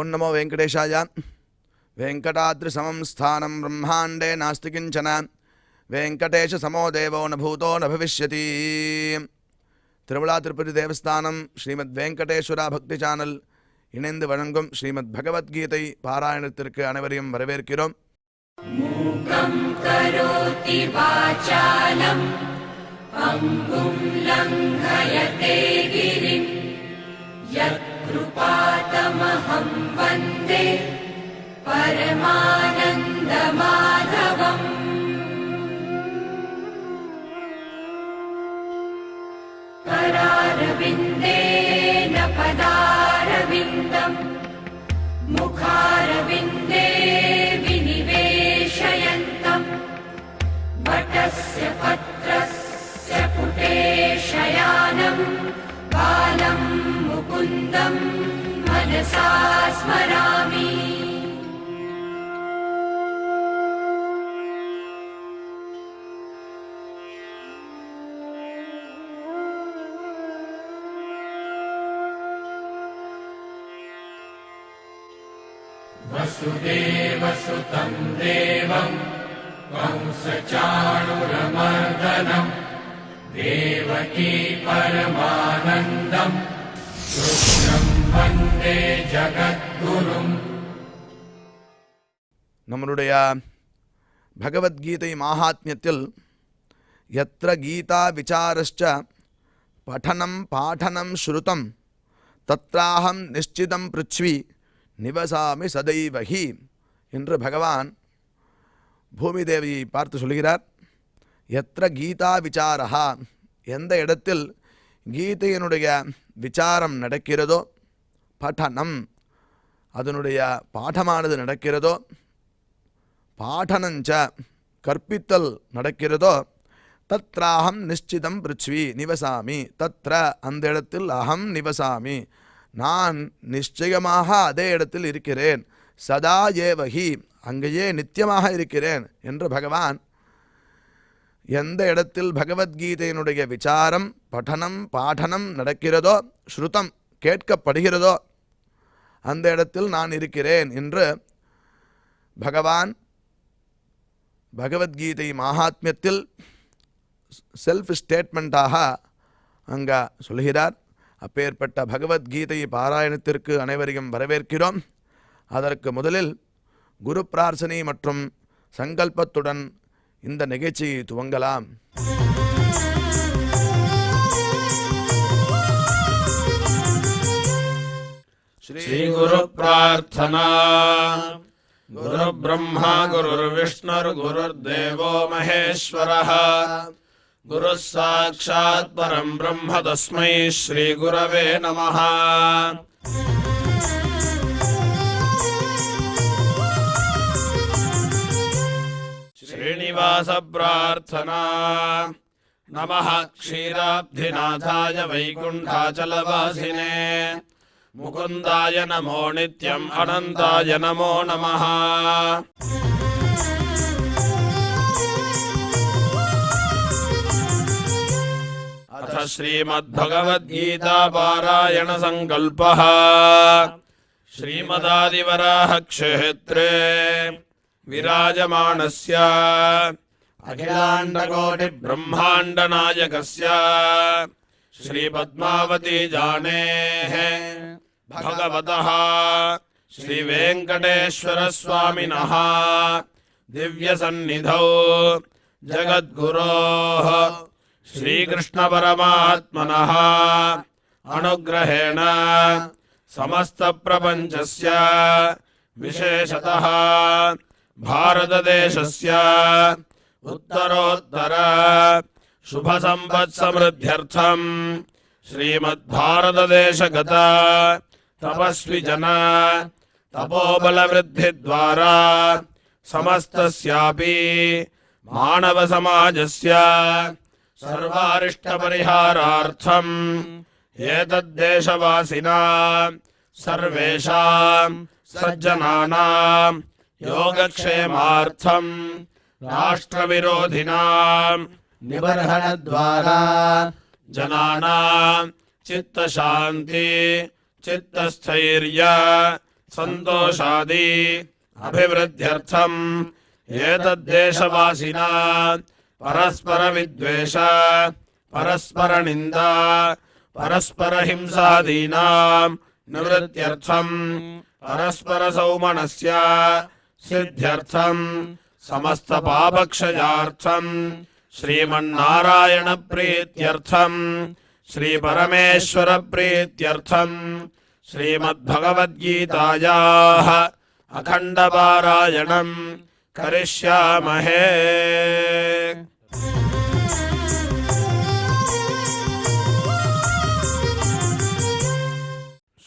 ओं नमो वेंकटेशाय। वेंकटाद्रिसमं स्थानं ब्रह्मांडे नास्ति किंचन, वेंकटेश समो देवो न भूतो न भविष्यति। திருவிழா திருப்பதி தேவஸ்தானம் ஸ்ரீமத் வெங்கடேஸ்வரா பக்தி சேனல் இணைந்து வழங்கும் ஸ்ரீமத் பகவத்கீதை பாராயணத்திற்கு அனைவரையும் வரவேற்கிறோம். மூகம் கரோதி வாசாலம் அங்கும் லங்கயதே கிரிம் யத் கிருபாதமஹம் வந்தே பரமானந்த மாதவம். करारविन्देन पदारविन्दम् मुखारविन्दे विनिवेशयन्तम् वटस्य पत्रस्य पुटे शयानम् बालं मुकुन्दं मनसा स्मरामि. वसुदेवसुतं देवं कंसचाणूरमर्दनं देवकी परमानन्दं कृष्णं वन्दे जगद्गुरुम्. நம்மளுடைய பகவத்கீதை மாஹாத்மியத்தில் யத்ர கீதா விசாரஸ்ச படனம் பாடனம் ஸ்ருதம் தத்ராஹம் நிஷ்சிதம் பிருத்வி நிவசாமி சதைவஹி என்று பகவான் பூமி தேவியை பார்த்து சொல்கிறார். எத்திர கீதா விசாரா, எந்த இடத்தில் கீதையினுடைய விசாரம் நடக்கிறதோ, படனம் அதனுடைய பாடமானது நடக்கிறதோ, பாடனஞ்ச கற்பித்தல் நடக்கிறதோ, தத்ராஹம் நிஷ்சிதம் பிருத்வி நிவசாமி, தத்ர அந்த இடத்தில் அகம் நிவசாமி நான் நிச்சயமாக அதே இடத்தில் இருக்கிறேன், சதா ஏவகி அங்கேயே நித்தியமாக இருக்கிறேன் என்று பகவான் எந்த இடத்தில் பகவத்கீதையினுடைய விசாரம் படனம் பாடனம் நடக்கிறதோ, ஸ்ருதம் கேட்கப்படுகிறதோ அந்த இடத்தில் நான் இருக்கிறேன் என்று பகவான் பகவத்கீதை மகாத்மியத்தில் செல்ஃப் ஸ்டேட்மெண்ட்டாக அங்கே சொல்கிறார். அப்பேற்பட்ட பகவத்கீதை பாராயணத்திற்கு அனைவரையும் வரவேற்கிறோம். அதற்கு முதலில் குரு பிரார்த்தனை மற்றும் சங்கல்பத்துடன் இந்த நிகழ்ச்சியை துவங்கலாம். ஸ்ரீ குரு பிரார்த்தனா. குரு பிரம்மா குரு விஷ்ணுர் குருர் தேவோ மகேஸ்வரः गुरुः साक्षात् परं ब्रह्म तस्मै श्री गुरवे नमः. श्रीनिवास प्रार्थना. नमः क्षीराब्धिनाथाय वैकुण्ठाचलवासिने मुकुन्दाय नमो नित्यम् अनन्ताय नमो नमः. अथ श्रीमद्भगवद्गीता पारायण संकल्पः. श्रीमदादिवराह क्षेत्रे विराजमानस्य अखिलाण्डकोटि ब्रह्माण्ड नायकस्य श्रीपद्मावती जानेः भगवतः श्रीवेङ्कटेश्वर स्वामिनः दिव्यसन्निधौ जगद्गुरोः श्रीकृष्ण परमात्मनः अनुग्रहेण समस्त प्रपंचस्य विशेषतः भारतदेशस्य उत्तरोत्तर शुभ संपत् समृद्ध्यर्थं श्रीमद्भारतदेशगत तपस्वी जन तपोबल वृद्धि द्वारा समस्तस्यापि मानव समाजस्य सर्वारिष्ट परिहारार्थम् एतद्देशवासिनां सर्वेषां सज्जनानां योगक्षेमार्थं राष्ट्रविरोधिनां निबर्हणद्वारा जनानां चित्तशान्ति चित्तस्थैर्य सन्तोषादि अभिवृद्ध्यर्थम् एतद्देशवासिना परस्परविद्वेष परस्परनिन्दा परस्परहिंसादीनां निवृत्त्यर्थम् परस्परसौमनस्य सिद्ध्यर्थम् समस्तपापक्षयार्थम् श्रीमन्नारायणप्रीत्यर्थम् श्रीपरमेश्वरप्रीत्यर्थम् श्रीमद्भगवद्गीतायाः अखण्डपारायणम् करिष्यामहे।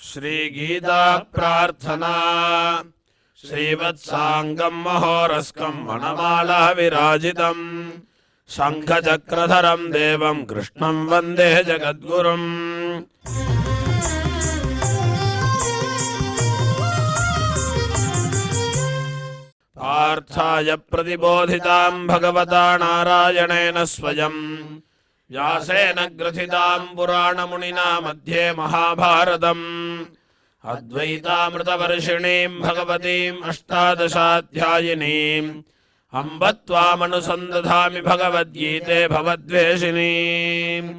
श्रीगीता प्रार्थना श्रीवत्साङ्गं महोरस्कं वनमाला विराजितम् शङ्खचक्रधरं देवं कृष्णं वन्दे जगद्गुरुम्। पार्थाय प्रतिबोधितां भगवता नारायणेन स्वयं व्यासेन ग्रथितां पुराणमुनिना मध्ये महाभारतम् अद्वैतामृतवर्षिणीं भगवतीम् अष्टादशाध्यायिनीम् अम्ब त्वामनुसन्दधामि भगवद्गीते भवद्वेषिणीम्।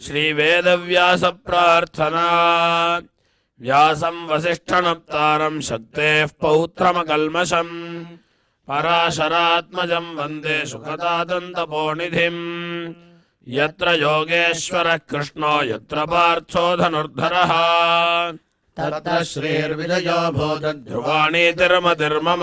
श्रीवेदव्यास प्रार्थना व्यासं वसिष्ठनप्तारं शक्तेः पौत्रमकल्मषम् पराशरात्मजं वन्दे सुखदादन्तपोनिधिम्। यत्र योगेश्वरः कृष्णो यत्र पार्थो धनुर्धरः तत्र श्रीर्विजयो भूतध्रुवाणि ध्रुवाणीतिर्मतिर्मम।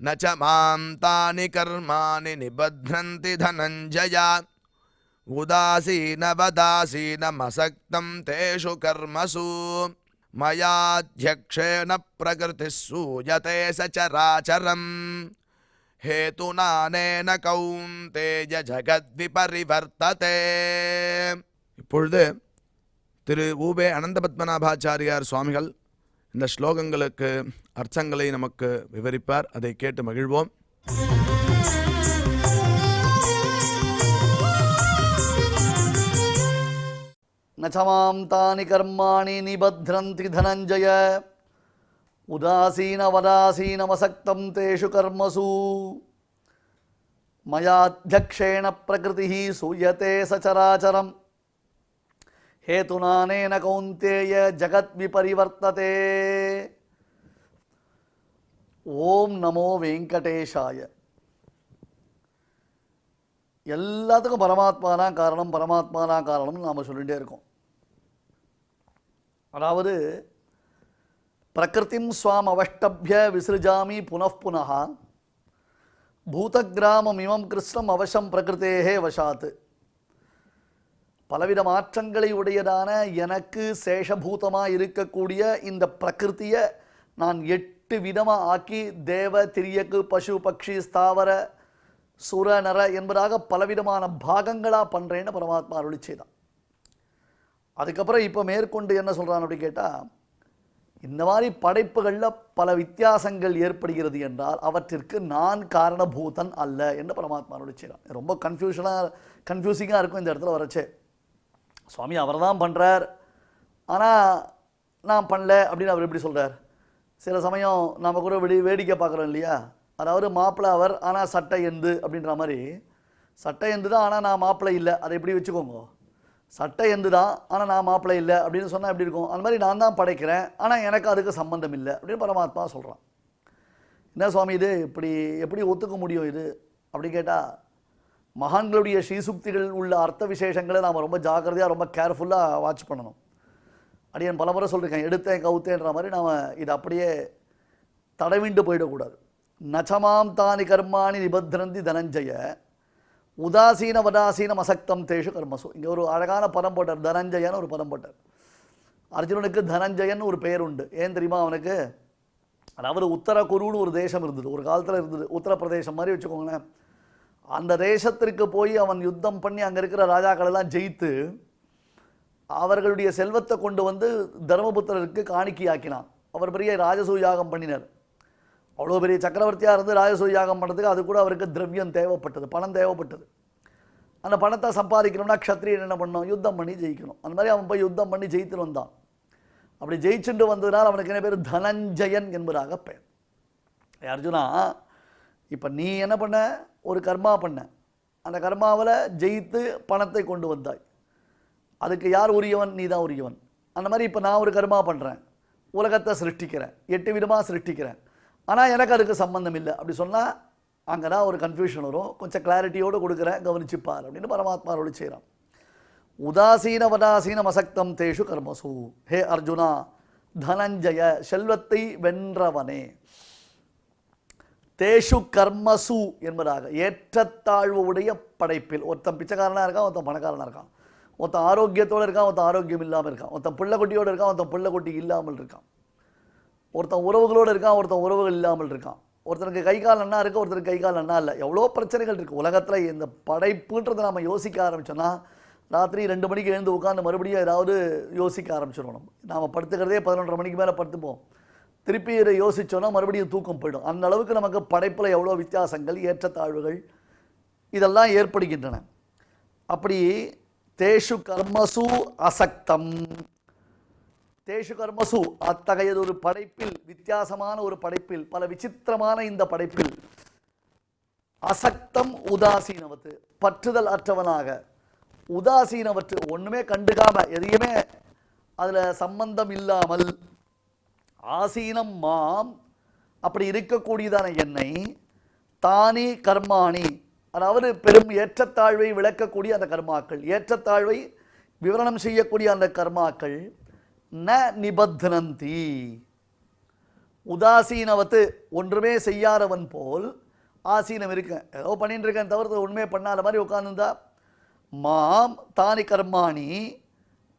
न च मां तानि कर्माणि निबध्नन्ति धनञ्जय उदासीनवदासीनमसक्तं तेषु कर्मसु मयाध्यक्षेण प्रकृतिः सूयते सचराचरम् हेतुनानेन कौन्तेय जगद्विपरिवर्तते। இப்பொழுது திரு ஊபே அனந்தபத்மநாபாச்சாரியார் சுவாமிகள் இந்த ஸ்லோகங்களுக்கு அர்த்தங்களை நமக்கு விவரிப்பார். அதை கேட்டு மகிழ்வோம். நச்சமாம் தானி கர்மாணி நிபத்ரந்தி தனஞ்சய உதாசீனவதாசீனமசக்தம் தேஷு கர்மசு மயாத்யக்ஷேண பிரகிருதிஹி சூயதே சச்சராச்சரம் हेतुनानेन कौन्तेय जगत् विपरिवर्तते। ஓம் நமோ வெங்கடேஷாய. எல்லாத்துக்கும் பரமாத்மா தான் காரணம், பரமாத்மா தான் காரணம்னு நாம் சொல்லிகிட்டே இருக்கோம். அதாவது பிரகிருதிம் ஸ்வாம் அவஷ்டபிய விசிருஜாமி புனః பூதகிராமமிமம் கிருஷ்ணம் அவசம் பிரகிருத்தேஹே வசாத். பலவித மாற்றங்களை உடையதான எனக்கு சேஷபூதமாக இருக்கக்கூடிய இந்த பிரகிருத்தியை நான் 8 விதமாக ஆக்கி தேவ திரியக்கு பசு பக்ஷி ஸ்தாவர சுர நர என்பதாக பலவிதமான பாகங்களாக பண்ணுறேன்னு பரமாத்மா அருளி செய்தான். அதுக்கப்புறம் இப்போ மேற்கொண்டு என்ன சொல்கிறான் அப்படி கேட்டால், இந்த மாதிரி படைப்புகளில் பல வித்தியாசங்கள் ஏற்படுகிறது என்றால் அவற்றிற்கு நான் காரணபூதன் அல்ல என்று பரமாத்மா அருளி செய்தான். ரொம்ப கன்ஃபியூசிங்காக இருக்கும் இந்த இடத்துல வரச்சே. சுவாமி அவர் தான் பண்ணுறார், ஆனால் நான் பண்ணல அப்படின்னு அவர் எப்படி சொல்கிறார்? சில சமயம் நாம் கூட வேடிக்கை பார்க்குறோம் இல்லையா? அதாவது மாப்பிள்ளை அவர் ஆனால் சட்டை எந்து அப்படின்ற மாதிரி. சட்டை எந்து தான் ஆனால் நான் மாப்பிள்ளை இல்லை, அதை எப்படி வச்சுக்கோங்க. சட்டை எந்து தான் ஆனால் நான் மாப்பிள்ளை இல்லை அப்படின்னு சொன்னால் எப்படி இருக்கும்? அந்த மாதிரி நான் தான் படைக்கிறேன் ஆனால் எனக்கு அதுக்கு சம்பந்தம் இல்லை அப்படின்னு பரமாத்மா சொல்கிறான். என்ன சுவாமி இது இப்படி எப்படி ஒத்துக்க முடியும் இது அப்படி கேட்டால், மகான்களுடைய ஸ்ரீசுக்திகள் உள்ள அர்த்த விசேஷங்களை நாம் ரொம்ப ஜாக்கிரதையாக ரொம்ப கேர்ஃபுல்லாக வாட்ச் பண்ணணும். அடியன் பல முறை சொல்லியிருக்கேன், எடுத்தேன் கவுத்தேன்ற மாதிரி நாம் இது அப்படியே தடவிண்டு போயிடக்கூடாது. நச்சமாம் தானி கர்மாணி நிபத்ரந்தி தனஞ்சய உதாசீன வதாசீனம் அசக்தம் தேஷு கர்மசு. இங்கே ஒரு அழகான பதம் போட்டார், தனஞ்சயன்னு ஒரு பதம் போட்டார். அர்ஜுனனுக்கு தனஞ்சயன் ஒரு பெயர் உண்டு. ஏன் தெரியுமா அவனுக்கு? அதாவது உத்தர குருன்னு ஒரு தேசம் இருந்தது, ஒரு காலத்தில் இருந்தது. உத்தரப்பிரதேசம் மாதிரி வச்சுக்கோங்களேன். அந்த தேசத்திற்கு போய் அவன் யுத்தம் பண்ணி அங்கே இருக்கிற ராஜாக்கள் எல்லாம் ஜெயித்து அவர்களுடைய செல்வத்தை கொண்டு வந்து தர்மபுத்திரருக்கு காணிக்கையாக்கினான். அவர் பெரிய ராஜசூய யாகம் பண்ணினார். அவ்வளோ பெரிய சக்கரவர்த்தியாக இருந்து ராஜசூய யாகம் பண்ணுறதுக்கு அது கூட அவருக்கு திரவியம் தேவைப்பட்டது, பணம் தேவைப்பட்டது. அந்த பணத்தை சம்பாதிக்கணும்னா க்ஷத்ரியன் என்ன பண்ணணும்? யுத்தம் பண்ணி ஜெயிக்கணும். அந்த மாதிரி அவன் போய் யுத்தம் பண்ணி ஜெயித்துட்டு வந்தான். அப்படி ஜெயிச்சுட்டு வந்ததுனால் அவனுக்கு என்ன பேர்? தனஞ்சயன் என்பதாக பெயர். அர்ஜுனா, இப்போ நீ என்ன பண்ண? ஒரு கர்மா பண்ண. அந்த கர்மாவில் ஜெயித்து பணத்தை கொண்டு வந்தாய். அதுக்கு யார் உரியவன்? நீ தான் உரியவன். அந்த மாதிரி இப்போ நான் ஒரு கர்மா பண்ணுறேன், உலகத்தை சிருஷ்டிக்கிறேன், 8 விதமாக சிருஷ்டிக்கிறேன், ஆனால் எனக்கு அதுக்கு சம்பந்தம் இல்லை. அப்படி சொன்னால் அங்கே தான் ஒரு கன்ஃபியூஷன் வரும். கொஞ்சம் கிளாரிட்டியோடு கொடுக்குறேன், கவனிச்சுப்பார் அப்படின்னு பரமாத்மா அருளி செய்கிறான். உதாசீன வதாசீனம் அசக்தம் தேஷு கர்மசு. ஹே அர்ஜுனா, தனஞ்சய, செல்வத்தை வென்றவனே, தேஷு கர்மசு என்பதாக, ஏற்றத்தாழ்வு உடைய படைப்பில். ஒருத்தன் பிச்சைக்காரனாக இருக்கான், ஒருத்தன் பணக்காரனாக இருக்கான். ஒருத்தன் ஆரோக்கியத்தோடு இருக்கான், ஒருத்தன் ஆரோக்கியம் இல்லாமல் இருக்கான். ஒருத்தன் பிள்ளைக்குட்டியோடு இருக்கான், ஒருத்தன் பிள்ளைக்குட்டி இல்லாமல் இருக்கான். ஒருத்தன் உறவுகளோடு இருக்கான், ஒருத்தன் உறவுகள் இல்லாமல் இருக்கான். ஒருத்தனுக்கு கை கால் நன்னா இருக்குது, ஒருத்தருக்கு கை கால் நன்னா இல்லை. எவ்வளோ பிரச்சனைகள் இருக்குது உலகத்தில். இந்த படைப்புன்றதை நம்ம யோசிக்க ஆரம்பித்தோன்னா ராத்திரி 2 மணிக்கு எழுந்து உட்காந்து மறுபடியும் ஏதாவது யோசிக்க ஆரம்பிச்சிடணும். நாம் படுத்துக்கிறதே 11:30 மணிக்கு மேலே படுத்துப்போம். திருப்பி இதை யோசித்தோன்னா மறுபடியும் தூக்கம் போயிடும். அந்த அளவுக்கு நமக்கு படைப்பில் எவ்வளோ வித்தியாசங்கள், ஏற்றத்தாழ்வுகள் இதெல்லாம் ஏற்படுகின்றன. அப்படி தேஷு கர்மசு அசக்தம், தேஷு கர்மசு, அத்தகையது ஒரு படைப்பில், வித்தியாசமான ஒரு படைப்பில், பல விசித்திரமான இந்த படைப்பில், அசக்தம் உதாசீனவத்து, பற்றுதல் அற்றவனாக, உதாசீனவற்று, ஒன்றுமே கண்டுக்காம, எதையுமே அதில் சம்பந்தம் இல்லாமல், ஆசீனம் மாம், அப்படி இருக்கக்கூடியதான என்னை, தானி கர்மாணி, அதாவது பெரும் ஏற்றத்தாழ்வை விளக்கக்கூடிய அந்த கர்மாக்கள், ஏற்றத்தாழ்வை விவரணம் செய்யக்கூடிய அந்த கர்மாக்கள், ந நிபத்னந்தி, உதாசீனவத்து, ஒன்றுமே செய்யாதவன் போல் ஆசீனம் இருக்கேன், ஏதோ பண்ணிட்டு இருக்கேன் தவிர்த்து ஒன்றுமே பண்ணாத மாதிரி உட்கார்ந்துருந்தா, மாம் தானி கர்மாணி,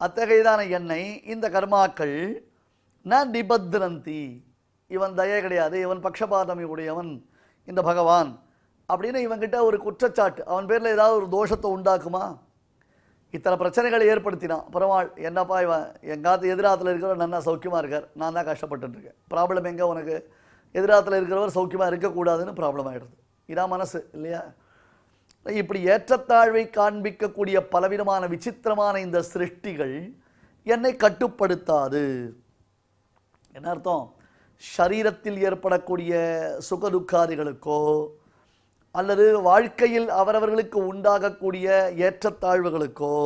அத்தகையதான என்னை இந்த கர்மாக்கள், ந நிபத்னந்தி, இவன் தயை கிடையாது, இவன் பக்ஷபாதம் உடையவன் இந்த பகவான் அப்படின்னு இவன்கிட்ட ஒரு குற்றச்சாட்டு, அவன் பேரில் ஏதாவது ஒரு தோஷத்தை உண்டாக்குமா? இத்தனை பிரச்சனைகளை ஏற்படுத்தினான் பெருமாள். என்னப்பா இவன் எங்காத்து எதிராத்தில் இருக்கிறவர் நல்லா சௌக்கியமாக இருக்கார், நான் தான் கஷ்டப்பட்டுருக்கேன். ப்ராப்ளம் எங்கே? உனக்கு எதிராத்தில் இருக்கிறவர் சௌக்கியமாக இருக்கக்கூடாதுன்னு ப்ராப்ளம் ஆகிடுது. இதான் மனசு இல்லையா? இப்படி ஏற்றத்தாழ்வை காண்பிக்கக்கூடிய பலவிதமான விசித்திரமான இந்த சிருஷ்டிகள் என்னை கட்டுப்படுத்தாது. என்ன அர்த்தம்? சரீரத்தில் ஏற்படக்கூடிய சுகதுக்காதிகளுக்கோ அல்லது வாழ்க்கையில் அவரவர்களுக்கு உண்டாகக்கூடிய ஏற்றத்தாழ்வுகளுக்கோ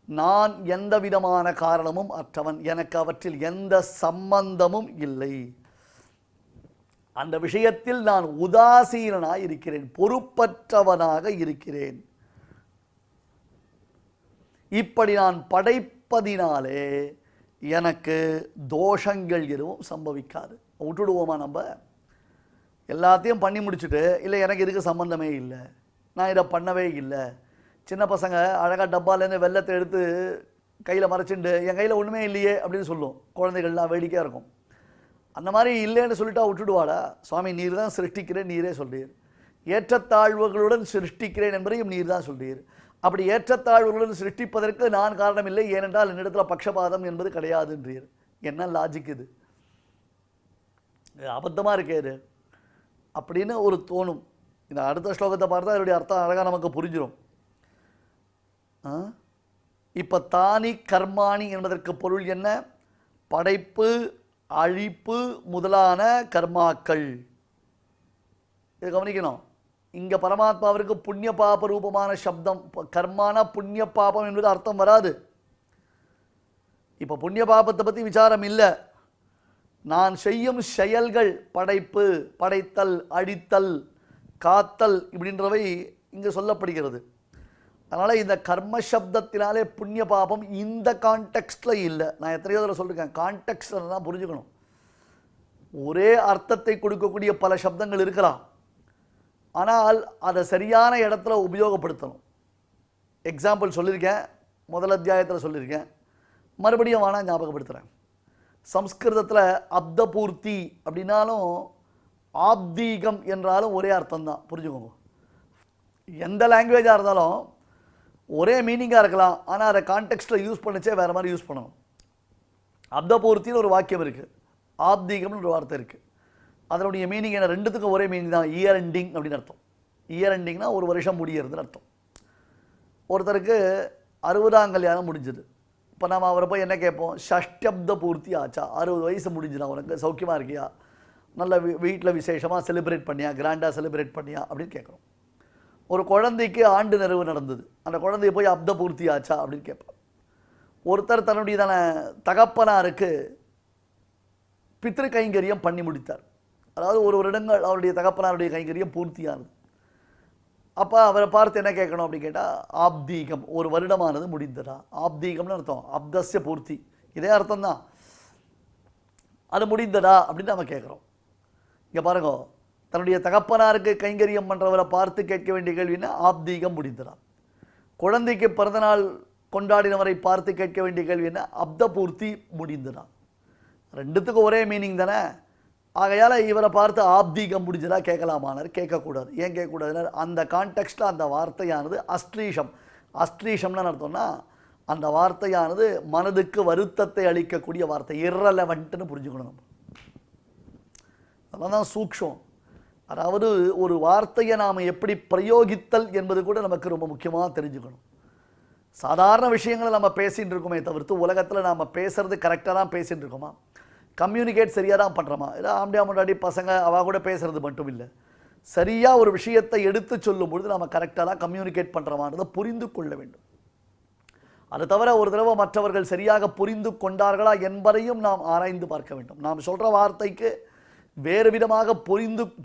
நான் எந்த விதமான காரணமும் அற்றவன், எனக்கு அவற்றில் எந்த சம்பந்தமும் இல்லை. அந்த விஷயத்தில் நான் உதாசீனாக இருக்கிறேன், பொறுப்பற்றவனாக இருக்கிறேன். இப்படி நான் படைப்பதினாலே எனக்கு தோஷங்கள் எதுவும் சம்பவிக்காது. விட்டுடுவோமா? நம்ம எல்லாத்தையும் பண்ணி முடிச்சுட்டு, இல்லை எனக்கு இதுக்கு சம்பந்தமே இல்லை, நான் இதை பண்ணவே இல்லை. சின்ன பசங்க அழகாக டப்பாலேருந்து வெள்ளத்தை எடுத்து கையில் மறைச்சிண்டு என் கையில் ஒன்றுமே இல்லையே அப்படின்னு சொல்லும். குழந்தைகள்லாம் வேடிக்கையாக இருக்கும். அந்த மாதிரி இல்லைன்னு சொல்லிட்டா விட்டுடுவாடா? சுவாமி நீர் தான் சிருஷ்டிக்கிறேன், நீரே சொல்றீர். ஏற்றத்தாழ்வுகளுடன் சிருஷ்டிக்கிறேன் என்பதையும் நீர் தான் சொல்றீர். அப்படி ஏற்றத்தாழ்வுகளுடன் சிருஷ்டிப்பதற்கு நான் காரணம் இல்லை, ஏனென்றால் என்னிடத்தில் பக்ஷபாதம் என்பது கிடையாதுன்றீர். என்ன லாஜிக் இது? அபத்தமாக இருக்கே இது அப்படின்னு ஒரு தோணும். இந்த அடுத்த ஸ்லோகத்தை பார்த்தா இதனுடைய அர்த்தம் அழகாக நமக்கு புரிஞ்சிடும். இப்போ தானி கர்மாணி என்பதற்கு பொருள் என்ன? படைப்பு, அழிப்பு முதலான கர்மாக்கள். இது கவனிக்கணும். இங்கே பரமாத்மாவிற்கு புண்ணிய பாப ரூபமான சப்தம், கர்மானா புண்ணிய பாபம் என்பது அர்த்தம் வராது. இப்போ புண்ணிய பாபத்தை பற்றி விசாரம் இல்லை. நான் செய்யும் செயல்கள், படைப்பு, படைத்தல், அழித்தல், காத்தல் இப்படின்றவை இங்கே சொல்லப்படுகிறது. அதனால் இந்த கர்ம சப்தத்தினாலே புண்ணிய பாபம் இந்த கான்டெக்ஸ்டில் இல்லை. நான் எத்தனையோ தடவை சொல்லியிருக்கேன், கான்டெக்ஸ்டில் தான் புரிஞ்சுக்கணும். ஒரே அர்த்தத்தை கொடுக்கக்கூடிய பல சப்தங்கள் இருக்கலாம், ஆனால் அதை சரியான இடத்துல உபயோகப்படுத்தணும். எக்ஸாம்பிள் சொல்லியிருக்கேன், முதல் அத்தியாயத்தில் சொல்லியிருக்கேன், மறுபடியும் வேணால் ஞாபகப்படுத்துகிறேன். சம்ஸ்கிருதத்தில் அப்தபூர்த்தி அப்படின்னாலும் ஆப்தீகம் என்றாலும் ஒரே அர்த்தம்தான், புரிஞ்சுக்கோங்க. எந்த லாங்குவேஜாக இருந்தாலும் ஒரே மீனிங்காக இருக்கலாம், ஆனால் அதை கான்டெக்ஸ்ட்டில் யூஸ் பண்ணிச்சே வேறு மாதிரி யூஸ் பண்ணணும். அப்தபூர்த்தின்னு ஒரு வாக்கியம் இருக்குது, ஆப்தீகம்னு ஒரு வார்த்தை இருக்குது. அதனுடைய மீனிங் என்ன? ரெண்டுத்துக்கும் ஒரே மீனிங் தான், இயர் எண்டிங் அப்படின்னு அர்த்தம். இயர் எண்டிங்னா ஒரு வருஷம் முடியறதுன்னு அர்த்தம். ஒருத்தருக்கு 60ஆம் கல்யாணம் முடிஞ்சது. இப்போ நம்ம அவரை போய் என்ன கேட்போம்? ஷஷ்டப்த பூர்த்தி ஆச்சா, 60 வயசு முடிஞ்சுனா உனக்கு சௌக்கியமாக இருக்கியா, நல்ல வீட்டில் விசேஷமாக செலிப்ரேட் பண்ணியா, கிராண்டாக செலிப்ரேட் பண்ணியா அப்படின்னு கேட்குறோம். ஒரு குழந்தைக்கு ஆண்டு நிறைவு நடந்தது, அந்த குழந்தைய போய் அப்த பூர்த்தி ஆச்சா அப்படின்னு கேட்போம். ஒருத்தர் தன்னுடைய தகப்பனாருக்கு பித்ரு கைங்கரியம் பண்ணி முடித்தார், அதாவது ஒரு வருடங்கள் அவருடைய தகப்பனாருடைய கைங்கரியம் பூர்த்தியானது. அப்போ அவரை பார்த்து என்ன கேட்கணும் அப்படின்னு கேட்டால், ஆப்தீகம், ஒரு வருடமானது முடிந்ததா. ஆப்தீகம்னு அர்த்தம், அப்தஸ்ய பூர்த்தி, இதே அர்த்தம் தான். அது முடிந்ததா அப்படின்னு நம்ம கேட்குறோம். இங்கே பாருங்க, தன்னுடைய தகப்பனாருக்கு கைங்கரியம் பண்ணுறவரை பார்த்து கேட்க வேண்டிய கேள்வின்னா ஆப்தீகம் முடிந்ததா. குழந்தைக்கு பிறந்தநாள் கொண்டாடினவரை பார்த்து கேட்க வேண்டிய கேள்வி என்ன? அப்த பூர்த்தி முடிந்ததா. ரெண்டுத்துக்கும் ஒரே மீனிங் தானே. ஆகையால் இவரை பார்த்து ஆப்தீகம் முடிஞ்சதா கேட்கலாமானார்? கேட்கக்கூடாது. ஏன் கேட்கக்கூடாதுன்னா, அந்த கான்டெக்ஸ்ட்டில் அந்த வார்த்தையானது அஸ்ட்ரீஷம். அஸ்ட்ரீஷம்னு அர்த்தம்னா அந்த வார்த்தையானது மனதுக்கு வருத்தத்தை அளிக்கக்கூடிய வார்த்தை, இர்ரெலவெண்ட்னு புரிஞ்சுக்கணும் நம்ம. அதெல்லாம் தான் சூக்ஷம். அதாவது ஒரு வார்த்தையை நாம் எப்படி பிரயோகித்தல் என்பது கூட நமக்கு ரொம்ப முக்கியமாக தெரிஞ்சுக்கணும். சாதாரண விஷயங்களை நம்ம பேசிகிட்டு இருக்கோமே தவிர்த்து உலகத்தில் நாம் பேசுறது கரெக்டாக தான் பேசிகிட்டு இருக்கோமா, கம்யூனிகேட் சரியாக தான் பண்ணுறோமா, இல்லை ஆம்படியா முன்னாடி பசங்க அவள் கூட பேசுறது மட்டும் இல்லை, சரியாக ஒரு விஷயத்தை எடுத்து சொல்லும் பொழுது நம்ம கரெக்டாக தான் கம்யூனிகேட் பண்ணுறோமான்றதை புரிந்து கொள்ள வேண்டும். அது தவிர ஒரு தடவை மற்றவர்கள் சரியாக புரிந்து கொண்டார்களா என்பதையும் நாம் ஆராய்ந்து பார்க்க வேண்டும். நாம் சொல்கிற வார்த்தைக்கு வேறு விதமாக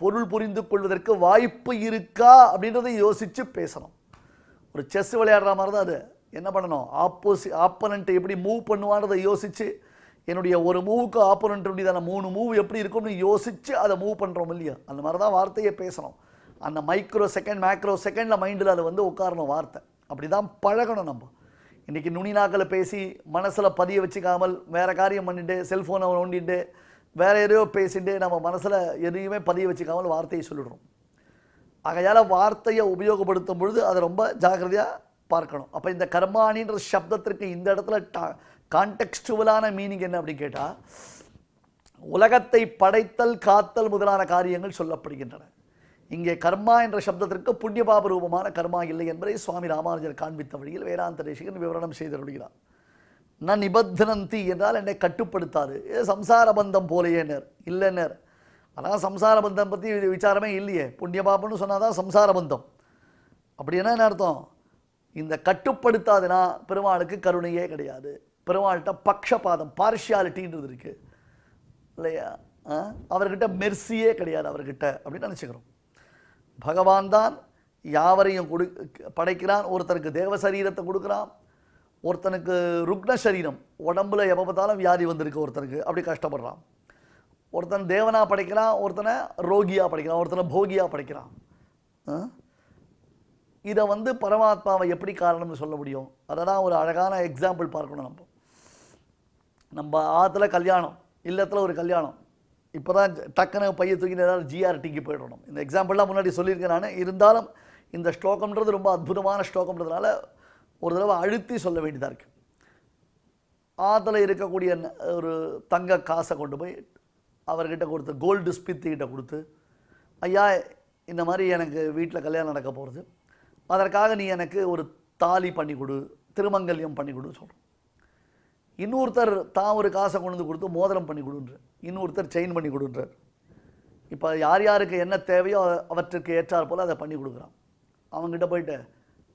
பொருள் புரிந்து கொள்வதற்கு வாய்ப்பு இருக்கா அப்படின்றதை யோசித்து பேசணும். ஒரு செஸ் விளையாடுற மாதிரி தான் அது. என்ன பண்ணணும்? ஆப்போனண்ட்டை எப்படி மூவ் பண்ணுவான்றதை யோசித்து, என்னுடைய ஒரு மூவுக்கு ஆப்போனண்ட்டுடையதான 3 மூவ் எப்படி இருக்கும்னு யோசித்து அதை மூவ் பண்ணுறோம் இல்லையா, அந்த மாதிரி தான் வார்த்தையை பேசணும். அந்த மைக்ரோ செகண்ட் மேக்ரோ செகண்டில் மைண்டில் அது வந்து உட்காரணும் வார்த்தை. அப்படி தான் பழகணும் நம்ம. இன்றைக்கி நுனிநாக்களை பேசி மனசில் பதிய வச்சுக்காமல் வேறு காரியம் பண்ணிட்டு செல்ஃபோனை நோண்டிட்டு வேறு எதையோ பேசிட்டு நம்ம மனசில் எதையுமே பதிய வச்சுக்காமல் வார்த்தையை சொல்லிடுறோம். ஆகையால் வார்த்தையை உபயோகப்படுத்தும் பொழுது அதை ரொம்ப ஜாக்கிரதையாக பார்க்கணும். அப்போ இந்த கர்மாணின்ற சப்தத்திற்கு இந்த இடத்துல கான்டெக்ஸ்டுவலான மீனிங் என்ன அப்படின்னு கேட்டால், உலகத்தை படைத்தல் காத்தல் முதலான காரியங்கள் சொல்லப்படுகின்றன. இங்கே கர்மா என்ற சப்தத்திற்கு புண்ணியபாப ரூபமான கர்மா இல்லை என்பதை சுவாமி ராமானுஜர் காண்பித்த வழியில் வேதாந்த தேசிகன் விவரணம் செய்தருகிறார். ந நிபத்தனந்தி என்றால் என்னை கட்டுப்படுத்தாது, சம்சார பந்தம் போலையேனர் இல்லைன்னர். ஆனால் சம்சார பந்தம் பற்றி விசாரமே இல்லையே, புண்ணியபாபன்னு சொன்னால் தான் சம்சார பந்தம். அப்படி என்ன அர்த்தம்? இந்த கட்டுப்படுத்தாதுன்னா பெருமாளுக்கு கருணையே கிடையாது, பெருமாள்கிட்ட பக்ஷபாதம் பார்ஷியாலிட்டின்றது இருக்குது இல்லையா, அவர்கிட்ட மெர்சியே கிடையாது அவர்கிட்ட அப்படின்னு நினச்சிக்கிறோம். பகவான் தான் யாவரையும் படைக்கிறான். ஒருத்தருக்கு தேவ சரீரத்தை கொடுக்குறான், ஒருத்தனுக்கு ருக்ன சரீரம், உடம்புல எப்போ பார்த்தாலும் வியாதி வந்திருக்கு ஒருத்தனுக்கு, அப்படி கஷ்டப்படுறான். ஒருத்தன் தேவனாக படைக்கிறான், ஒருத்தனை ரோகியாக படைக்கிறான், ஒருத்தனை போகியாக படைக்கிறான். இதை வந்து பரமாத்மாவை எப்படி காரணம்னு சொல்ல முடியும்? அதெல்லாம் ஒரு அழகான எக்ஸாம்பிள் பார்க்கணும். நம்ம ஆற்றுல கல்யாணம், இல்லத்தில் ஒரு கல்யாணம், இப்போ தான் டக்குன்னு பைய தூக்கின ஏதாவது ஜிஆர்டிக்கு போய்டணும். இந்த எக்ஸாம்பிள்லாம் முன்னாடி சொல்லியிருக்கேன் நான். இருந்தாலும் இந்த ஸ்லோகம்ன்றது ரொம்ப அற்புதமான ஸ்லோகம்ன்றதுனால ஒரு தடவை அழுத்தி சொல்ல வேண்டியதாக இருக்குது. ஆற்றுல இருக்கக்கூடிய ஒரு தங்க காசை கொண்டு போய் அவர்கிட்ட கொடுத்து, கோல்டு ஸ்பித்துக்கிட்ட கொடுத்து, ஐயா இந்த மாதிரி எனக்கு வீட்டில் கல்யாணம் நடக்க போகிறது, அதற்காக நீ எனக்கு ஒரு தாலி பண்ணி கொடு, திருமங்கல்யம் பண்ணி கொடுன்னு சொல்கிறோம். இன்னொருத்தர் தான் ஒரு காசை கொண்டு வந்து கொடுத்து மோதிரம் பண்ணி கொடுன்ற, இன்னொருத்தர் செயின் பண்ணி கொடுன்றார். இப்போ யார் யாருக்கு என்ன தேவையோ அவற்றுக்கு ஏற்றார் போல் அதை பண்ணி கொடுக்குறான். அவங்ககிட்ட போயிட்டு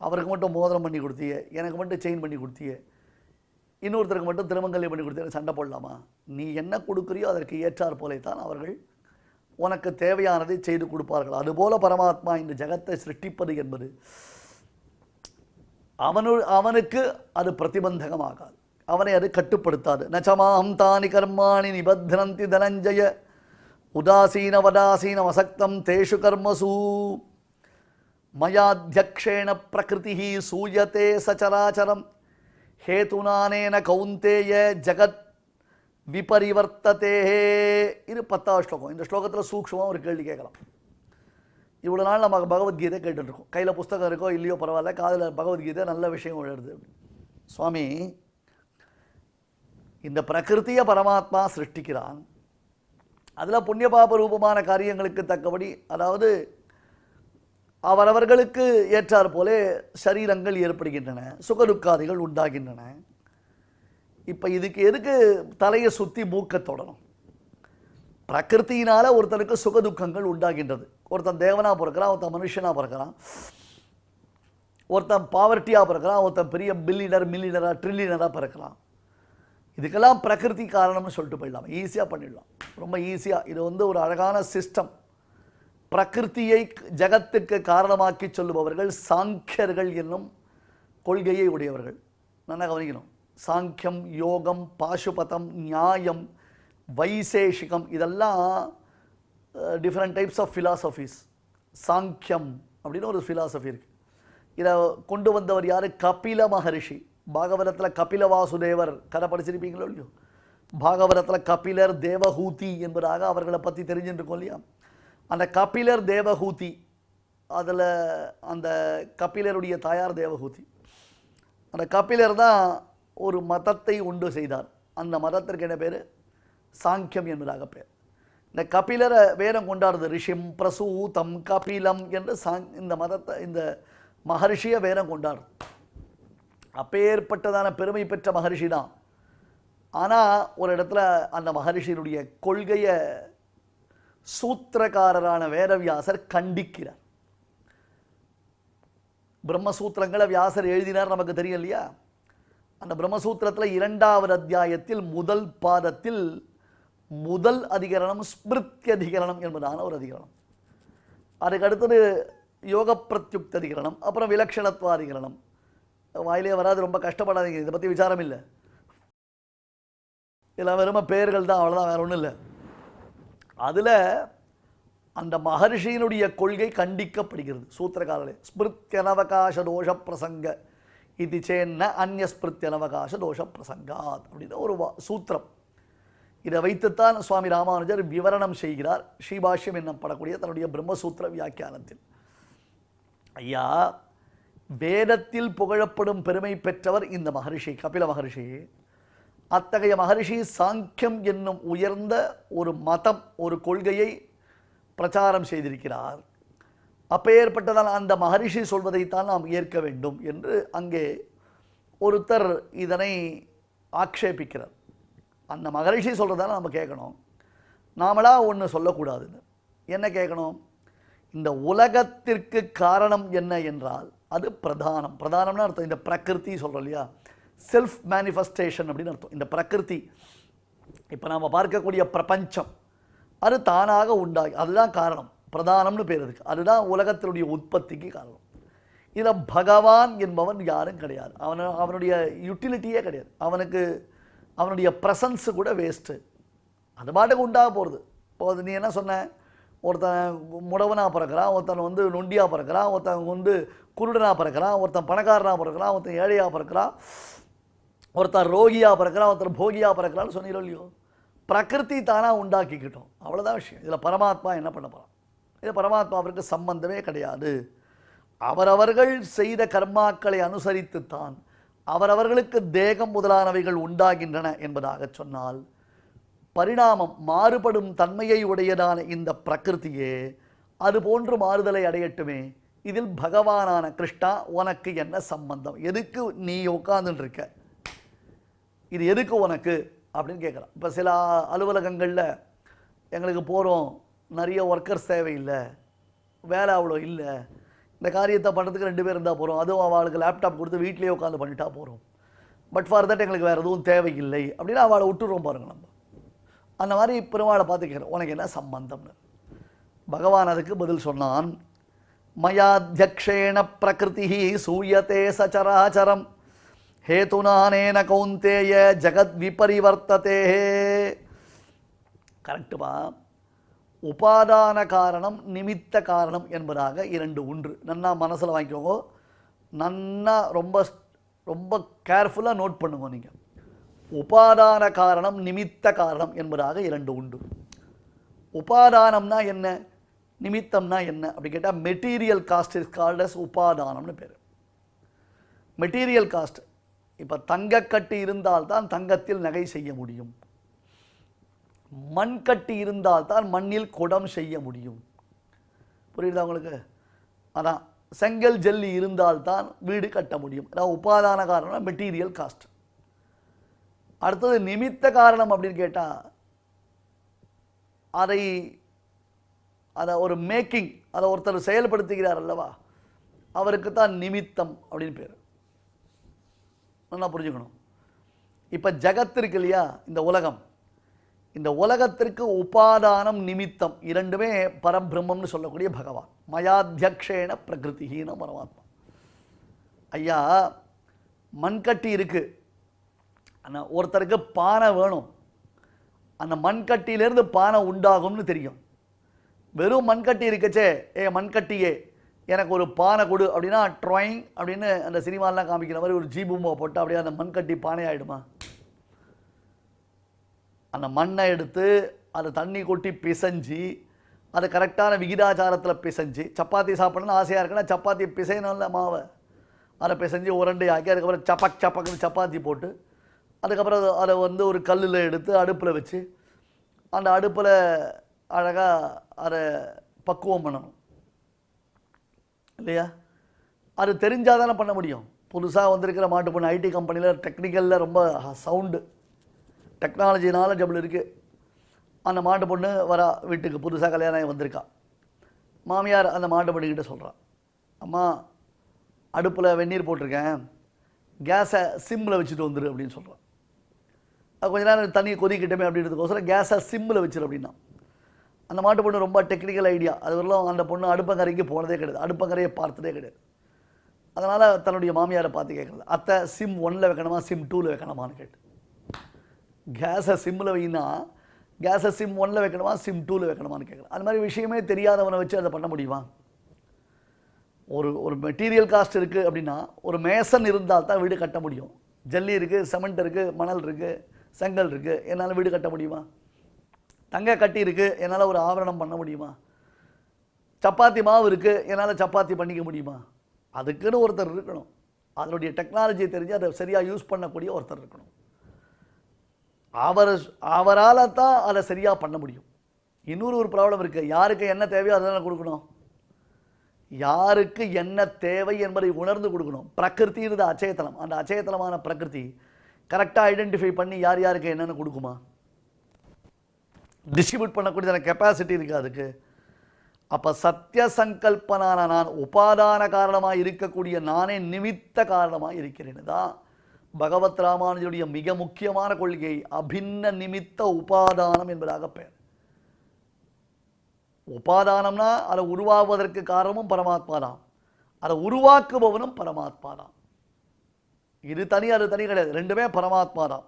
அவருக்கு மட்டும் மோதிரம் பண்ணி கொடுத்தியே, எனக்கு மட்டும் செயின் பண்ணி கொடுத்தியே, இன்னொருத்தருக்கு மட்டும் திருமங்கல்யம் பண்ணி கொடுத்தேன்னு சண்டை போடலாமா? நீ என்ன கொடுக்குறியோ அதற்கு ஏற்றார் போலே தான் அவர்கள் உனக்கு தேவையானதை செய்து கொடுப்பார்கள். அதுபோல பரமாத்மா இந்த ஜகத்தை சிருஷ்டிப்பது என்பது அவனுக்கு அது பிரதிபந்தகமாகாது, அவனை அது கட்டுப்படுத்தாது. நச்சமாம் தானி கர்மாணி நிபத்னந்தி தனஞ்சய உதாசீன வதாசீன அசக்தம் தேஷு கர்மசு மயாத்யக்ஷேண பிரகிருதி சூயதே சச்சராச்சரம் ஹேதுனானேன கௌந்தேய ஜகத் விபரிவர்த்ததே. இது 10வது ஸ்லோகம். இந்த ஸ்லோகத்தில் சூக்ஷ்மமாக ஒரு கேள்வி கேட்கலாம். இவ்வளோ நாள் நம்ம பகவத்கீதை கேட்டுட்ருக்கோம். கையில் புஸ்தகம் இருக்கோ இல்லையோ பரவாயில்ல, காதில் பகவத்கீதை நல்ல விஷயம் எழுது. சுவாமி, இந்த பிரகிருத்தியை பரமாத்மா சிருஷ்டிக்கிறான். அதில் புண்ணிய பாப ரூபமான காரியங்களுக்கு தக்கபடி, அதாவது அவரவர்களுக்கு ஏற்றாற் போலே சரீரங்கள் ஏற்படுகின்றன, சுகதுக்காதிகள் உண்டாகின்றன. இப்போ இதுக்கு எதுக்கு தலையை சுற்றி மூக்க தொடரும்? பிரகிருத்தினால ஒருத்தனுக்கு சுகதுக்கங்கள் உண்டாகின்றது. ஒருத்தன் தேவனாக பிறக்கிறான், ஒருத்தன் மனுஷனாக பிறக்கிறான், ஒருத்தன் பாவர்ட்டியாக பிறக்கிறான், ஒருத்தன் பெரிய மில்லியனராக ட்ரில்லியனராக பிறக்கிறான். இதுக்கெல்லாம் பிரகிருதி காரணம்னு சொல்லிட்டு போயிடலாம், ஈஸியாக பண்ணிடலாம், ரொம்ப ஈஸியாக. இது ஒரு அழகான சிஸ்டம். பிரகிருத்தியை ஜகத்துக்கு காரணமாக்கி சொல்லுபவர்கள் சாங்கியர்கள் என்னும் கொள்கையை உடையவர்கள். நல்லா கவனிக்கணும். சாங்கியம், யோகம், பாசுபதம், நியாயம், வைசேஷிகம், இதெல்லாம் டிஃப்ரெண்ட் டைப்ஸ் ஆஃப் ஃபிலாசபிஸ். சாங்கியம் அப்படின்னு ஒரு ஃபிலாசபி இருக்குது. இதை கொண்டு வந்தவர் யார்? கபில மகரிஷி. பாகவதத்தில் கபில வாசுதேவர் கதை படிச்சிருப்பீங்களோ இல்லையோ? பாகவதத்தில் கபிலர் தேவஹூதி என்பதாக அவர்களை பற்றி தெரிஞ்சுருக்கோம் இல்லையா? அந்த கபிலர் தேவஹூதி, அதில் அந்த கபிலருடைய தாயார் தேவஹூதி. அந்த கபிலர் தான் ஒரு மதத்தை உண்டு செய்தார். அந்த மதத்திற்கு என்ன பேர்? சாங்கியம் என்பதாக பேர். இந்த கபிலரை வேதம் கொண்டாடுது. ரிஷிம் பிரசூதம் கபிலம் என்று இந்த மதத்தை, இந்த மகர்ஷியை வேதம் கொண்டாடுது. அப்பேற்பட்டதான பெருமை பெற்ற மகர்ஷி தான். ஆனால் ஒரு இடத்துல அந்த மகர்ஷியினுடைய கொள்கையை சூத்திரக்காரரான வேதவியாசர் கண்டிக்கிறார். பிரம்மசூத்திரங்களை வியாசர் எழுதினார், நமக்கு தெரியும் இல்லையா? அந்த பிரம்மசூத்திரத்தில் 2வது அத்தியாயத்தில் முதல் பாதத்தில் முதல் அதிகரணம் ஸ்மிருத்யதிகரணம் என்பதான ஒரு அதிகரணம். அதுக்கு அடுத்தது யோக பிரத்யுக்த அதிகரணம், அப்புறம் விலக்ஷணத்வாதிகரணம். வாயிலே வராது, ரொம்ப கஷ்டப்படாதீங்க, இதை பற்றி விசாரம் இல்லை. இதெல்லாம் வெறும பெயர்கள் தான், அவ்வளோதான், வேற ஒன்றும் இல்லை. அதில் அந்த மகர்ஷியினுடைய கொள்கை கண்டிக்கப்படுகிறது சூத்திரக்காரர்களே. ஸ்மிருத்யனவகாச தோஷ பிரசங்க இது சேன்ன அந்நியஸ்மிருத்யனவகாச தோஷ பிரசங்காத் அப்படின்னு ஒரு சூத்திரம். இதை வைத்துத்தான் சுவாமி ராமானுஜர் விவரணம் செய்கிறார் ஸ்ரீபாஷ்யம் என்னப்படக்கூடிய தன்னுடைய பிரம்மசூத்திர வியாக்கியானத்தில். ஐயா, வேதத்தில் புகழப்படும் பெருமை பெற்றவர் இந்த மகர்ஷி, கபில மகர்ஷி. அத்தகைய மகர்ஷி சாங்கியம் என்னும் உயர்ந்த ஒரு மதம், ஒரு கொள்கையை பிரச்சாரம் செய்திருக்கிறார். அப்பேற்பட்டதால் அந்த மகரிஷி சொல்வதைத்தான் நாம் ஏற்க வேண்டும் என்று அங்கே ஒருத்தர் இதனை ஆக்ஷேபிக்கிறார். அந்த மகரிஷி சொல்கிறதால நம்ம கேட்கணும், நாமளா ஒன்று சொல்லக்கூடாதுன்னு. என்ன கேட்கணும்? இந்த உலகத்திற்கு காரணம் என்ன என்றால் அது பிரதானம். பிரதானம்னு அர்த்தம் இந்த பிரகிருதி சொல்கிறோம் இல்லையா, செல்ஃப் மேனிஃபெஸ்டேஷன் அப்படின்னு அர்த்தம். இந்த பிரகிருதி, இப்போ நாம் பார்க்கக்கூடிய பிரபஞ்சம், அது தானாக உண்டாகி, அதுதான் காரணம், பிரதானம்னு பேர் இருக்கு. அதுதான் உலகத்தினுடைய உற்பத்திக்கு காரணம். இதில் பகவான் என்பவன் யாரும் கிடையாது. அவனுடைய யூட்டிலிட்டியே கிடையாது. அவனுடைய ப்ரெசன்ஸு கூட வேஸ்ட்டு. அது பாட்டுக்கு உண்டாக போகிறது. இப்போ நீ என்ன சொன்ன, ஒருத்தன் முடவனாக பிறக்கிறான், ஒருத்தன் நொண்டியாக பிறக்கிறான், ஒருத்தன் குருடனாக பிறக்கிறான், ஒருத்தன் பணக்காரனாக பிறக்கிறான், ஒருத்தன் ஏழையாக பிறக்கிறான், ஒருத்தன் ரோகியாக பிறக்கிறான், ஒருத்தன் போகியாக பிறக்கிறான்னு சொன்னீங்களோ இல்லையோ? பிரகிருதி தானாக உண்டாக்கிக்கிட்டோம், அவ்வளோதான் விஷயம். இதில் பரமாத்மா என்ன பண்ண போகிறான்? இது பரமாத்மாவிற்கு சம்பந்தமே கிடையாது. அவரவர்கள் செய்த கர்மாக்களை அனுசரித்துத்தான் அவரவர்களுக்கு தேகம் முதலானவைகள் உண்டாகின்றன என்பதாக சொன்னால், பரிணாமம் மாறுபடும் தன்மையை உடையதான இந்த பிரகிருதியே அது போன்று மாறுதலை அடையட்டுமே. இதில் பகவானான கிருஷ்ணா உனக்கு என்ன சம்பந்தம்? எதுக்கு நீ உட்கார்ந்துட்டு இருக்க? இது எதுக்கு உனக்கு அப்படின்னு கேட்குறான். இப்போ சில அலுவலகங்களில் எங்களுக்கு போகிறோம், நிறைய ஒர்க்கர்ஸ் தேவையில்லை, வேலை அவ்வளோ இல்லை, இந்த காரியத்தை பண்ணுறதுக்கு 2 பேர் இருந்தால் போகிறோம், அதுவும் அவளுக்கு லேப்டாப் கொடுத்து வீட்டிலேயே உட்காந்து பண்ணிட்டா போகிறோம், பட் ஃபார் தட் எங்களுக்கு வேறு எதுவும் தேவையில்லை அப்படின்னு அவளை விட்டுருவோம் பாருங்கள். நம்ம அந்த மாதிரி பெருமாளை பார்த்து கேட்குறோம், உனக்கு என்ன சம்பந்தம்னு. பகவான் அதுக்கு பதில் சொன்னான், மயாத்யக்ஷேண பிரகிருதி சூயத்தே சச்சராச்சரம் ஹேதுனானேன கௌந்தேய ஜகத் விபரிவர்த்ததே. கரெக்டுமா? உபாதான காரணம் நிமித்த காரணம் என்பதாக 2 உண்டு. நன்னா மனசில் வாங்கிக்கோங்க, நன்னா ரொம்ப ரொம்ப கேர்ஃபுல்லாக நோட் பண்ணுங்க. நீங்கள் உபாதான காரணம் நிமித்த காரணம் என்பதாக 2 உண்டு. உபாதானம்னா என்ன? நிமித்தம்னா என்ன அப்படி கேட்டால் material cause is called as உபாதானம்னு பேர். மெட்டீரியல் காஸ்ட், இப்போ தங்கக்கட்டி இருந்தால்தான் தங்கத்தில் நகை செய்ய முடியும், மண் கட்டி இருந்தால்தான் மண்ணில் குடம் செய்ய முடியும். புரியுதா உங்களுக்கு? அதான் செங்கல் ஜல்லி இருந்தால்தான் வீடு கட்ட முடியும். அதான் உபாதான காரணம் மெட்டீரியல் காஸ்ட். அடுத்தது நிமித்த காரணம் அப்படின்னு கேட்டால் அதை ஒரு மேக்கிங், அதை ஒருத்தர் செயல்படுத்துகிறார் அல்லவா, அவருக்கு தான் நிமித்தம் அப்படின்னு பேர். நல்லா புரிஞ்சுக்கணும். இப்போ ஜகத் இருக்கு இல்லையா, இந்த உலகம், இந்த உலகத்திற்கு உபாதானம் நிமித்தம் இரண்டுமே பரபிரம்மம்னு சொல்லக்கூடிய பகவான். மயாத்தியக்ஷேன பிரகிருதிஹீன பரமாத்மா. ஐயா, மண்கட்டி இருக்கு, ஆனால் ஒருத்தருக்கு பானை வேணும், அந்த மண்கட்டியிலேருந்து பானை உண்டாகும்னு தெரியும். வெறும் மண்கட்டி இருக்கச்சே, மண்கட்டியே எனக்கு ஒரு பானை கொடு அப்படின்னா ட்ராயிங் அப்படின்னு அந்த சினிமாலாம் காமிக்கிற மாதிரி ஒரு ஜீபூமை போட்டு அப்படியே அந்த மண்கட்டி பானை ஆகிடுமா? அந்த மண்ணை எடுத்து அதை தண்ணி கொட்டி பிசைஞ்சு அதை கரெக்டான விகிதாச்சாரத்தில் பிசைஞ்சு, சப்பாத்தி சாப்பிடணும்னு ஆசையாக இருக்குன்னா சப்பாத்தி பிசையணும்ல மாவை, அதை பிசைஞ்சு உரண்டை ஆக்கி அதுக்கப்புறம் சப்பக்குன்னு சப்பாத்தி போட்டு அதுக்கப்புறம் அதை ஒரு கல்லில் எடுத்து அடுப்பில் வச்சு அந்த அடுப்பில் அழகாக அதை பக்குவம் பண்ணணும் இல்லையா? அது தெரிஞ்சால் தானே பண்ண முடியும். புதுசாக வந்திருக்கிற மாட்டு பொண்ணு ஐடி கம்பெனியில் டெக்னிக்கலில் ரொம்ப சவுண்டு டெக்னாலஜி நாலேஜ் அப்படி இருக்குது. அந்த மாட்டு பொண்ணு வரா வீட்டுக்கு, புதுசாக கல்யாணம் ஆகி வந்திருக்கா. மாமியார் அந்த மாட்டு பொண்ணுக்கிட்ட சொல்கிறான், அம்மா அடுப்பில் வெந்நீர் போட்டிருக்கேன், கேஸை சிம்மில் வச்சுட்டு வந்துரு அப்படின்னு சொல்கிறான். கொஞ்ச நேரம் தண்ணி கொதிக்கிட்டமே அப்படின்றதுக்கோசரம் கேஸை சிம்மில் வச்சிரு அப்படின்னா. அந்த மாட்டு பொண்ணு ரொம்ப டெக்னிக்கல் ஐடியா, அது வரலாம் அந்த பொண்ணு அடுப்பங்கரைக்கு போனதே கிடையாது, அடுப்பங்கரையை பார்த்ததே கிடையாது. அதனால் தன்னுடைய மாமியாரை பார்த்து கேட்குறது, அத்தை சிம் 1ல் வைக்கணுமா சிம் 2ல் வைக்கணுமான்னு கேட்டு. கேஸை சிம்மில் வைனா கேஸை சிம் 1ல் வைக்கணுமா சிம் 2ல் வைக்கணுமான்னு கேட்குறேன். அது மாதிரி விஷயமே தெரியாதவனை வச்சு அதை பண்ண முடியுமா? ஒரு மெட்டீரியல் காஸ்ட் இருக்குது அப்படின்னா ஒரு மேசன் இருந்தால் தான் வீடு கட்ட முடியும். ஜல்லி இருக்குது, சிமெண்ட் இருக்குது, மணல் இருக்குது, செங்கல் இருக்குது, என்னால் வீடு கட்ட முடியுமா? தங்க கட்டி இருக்குது, என்னால் ஒரு ஆவரணம் பண்ண முடியுமா? சப்பாத்தி மாவு இருக்குது, என்னால் சப்பாத்தி பண்ணிக்க முடியுமா? அதுக்குன்னு ஒருத்தர் இருக்கணும், அதனுடைய டெக்னாலஜியை தெரிஞ்சு அதை சரியாக யூஸ் பண்ணக்கூடிய ஒருத்தர் இருக்கணும். அவரால் தான் அதை சரியாக பண்ண முடியும். இன்னொரு ப்ராப்ளம் இருக்குது, யாருக்கு என்ன தேவையோ அதெல்லாம் கொடுக்கணும், யாருக்கு என்ன தேவை என்பதை உணர்ந்து கொடுக்கணும். பிரகிருத்தின்றது அச்சேதனம், அந்த அச்சேதனமான பிரகிருதி கரெக்டாக ஐடென்டிஃபை பண்ணி யார் யாருக்கு என்னென்னு கொடுக்குமா? டிஸ்ட்ரிபியூட் பண்ணக்கூடியதான கெப்பாசிட்டி இருக்குது அதுக்கு. அப்போ சத்திய சங்கல்பனான நான் உபாதான காரணமாக இருக்கக்கூடிய நானே நிமித்த காரணமாக இருக்கிறேன்னு தான் பகவத் ராமானுஜருடைய மிக முக்கியமான கொள்கை அபின்ன நிமித்த உபாதானம் என்பதாக பெயர். உபாதானம்னா அதை உருவாக்குவதற்கு காரணமும் பரமாத்மா தான், அதை உருவாக்குபவனும் பரமாத்மா தான். இது தனி அது தனி கிடையாது, ரெண்டுமே பரமாத்மா தான்.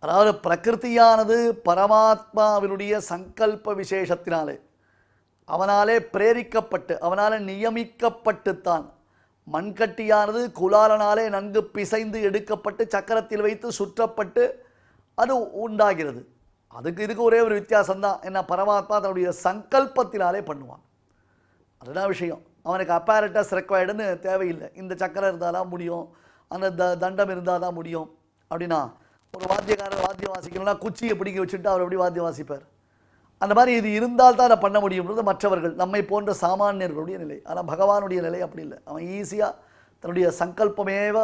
அதாவது பிரகிருதியானது பரமாத்மாவினுடைய சங்கல்ப விசேஷத்தினாலே அவனாலே பிரேரிக்கப்பட்டு அவனாலே நியமிக்கப்பட்டுத்தான் மண்கட்டியானது குலாலனாலே நன்கு பிசைந்து எடுக்கப்பட்டு சக்கரத்தில் வைத்து சுற்றப்பட்டு அது உண்டாகிறது. இதுக்கு ஒரே ஒரு வித்தியாசம்தான் என்ன, பரமாத்மா தன்னுடைய சங்கல்பத்தினாலே பண்ணுவான். அதுதான் விஷயம். அவனுக்கு அப்பாரட்டஸ் ரெக்வயர்டுன்னு தேவையில்லை. இந்த சக்கரம் இருந்தால் தான் முடியும், அந்த தண்டம் இருந்தால் தான் முடியும் அப்படின்னா ஒரு வாத்தியக்காரர் வாத்தியம் வாசிக்கணும்னா குச்சியை பிடிக்க வச்சுட்டு அவர் எப்படி வாத்தியம் வாசிப்பார்? அந்த மாதிரி இது இருந்தால் தான் அதை பண்ண முடியும்ன்றது மற்றவர்கள் நம்மை போன்ற சாமானியர்களுடைய நிலை. ஆனால் பகவானுடைய நிலை அப்படி இல்லை. அவன் ஈஸியாக தன்னுடைய சங்கல்பமேவ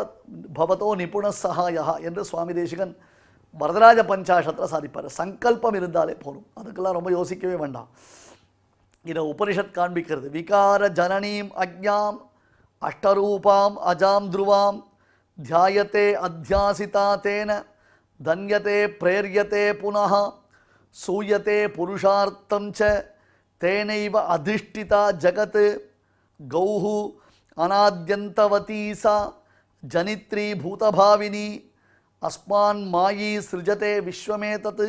பவதோ நிபுண சகாயா என்று சுவாமி தேசிகன் வரதராஜ பஞ்சாசத்தில் சாதிப்பார். சங்கல்பம் இருந்தாலே போதும், அதுக்கெல்லாம் ரொம்ப யோசிக்கவே வேண்டாம். இதை உபனிஷத் காண்பிக்கிறது. விகார ஜனனீம் அஜ்ஞாம் அஷ்டரூபாம் அஜாம் துருவாம் தியாயத்தே அத்தியாசிதா தேன தன்யதே பிரேரியதே புனः சூயத்தே புருஷார்த்தம் ச தேனைவ அதிஷ்டிதா ஜகத் கௌஹு அநாத்யந்தவதீ சா ஜனித்ரி பூதபாவினி அஸ்மான் மாயி சிருஜதே விஸ்வமேதத்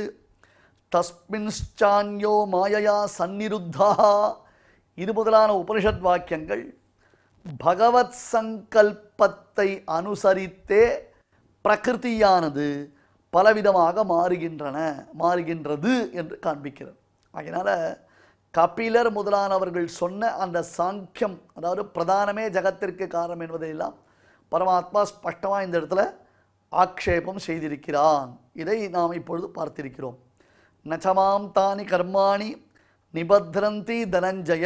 தஸ்மின்ச்சான்யோ மாயையா சந்நிருத்தா. இது முதலான உபனிஷத் வாக்கியங்கள் பகவத் சங்கல்பத்தை அனுசரித்தே பிரகிருதியானது பலவிதமாக மாறுகின்றது என்று காண்பிக்கிறது. அதனால் கபிலர் முதலானவர்கள் சொன்ன அந்த சாங்கியம், அதாவது பிரதானமே ஜகத்திற்கு காரணம் என்பதையெல்லாம் பரமாத்மா ஸ்பஷ்டமாக இந்த இடத்துல ஆக்ஷேபம் செய்திருக்கிறான். இதை நாம் இப்பொழுது பார்த்திருக்கிறோம். நச்சமாம் தானி கர்மாணி நிபத்ரந்தி தனஞ்சய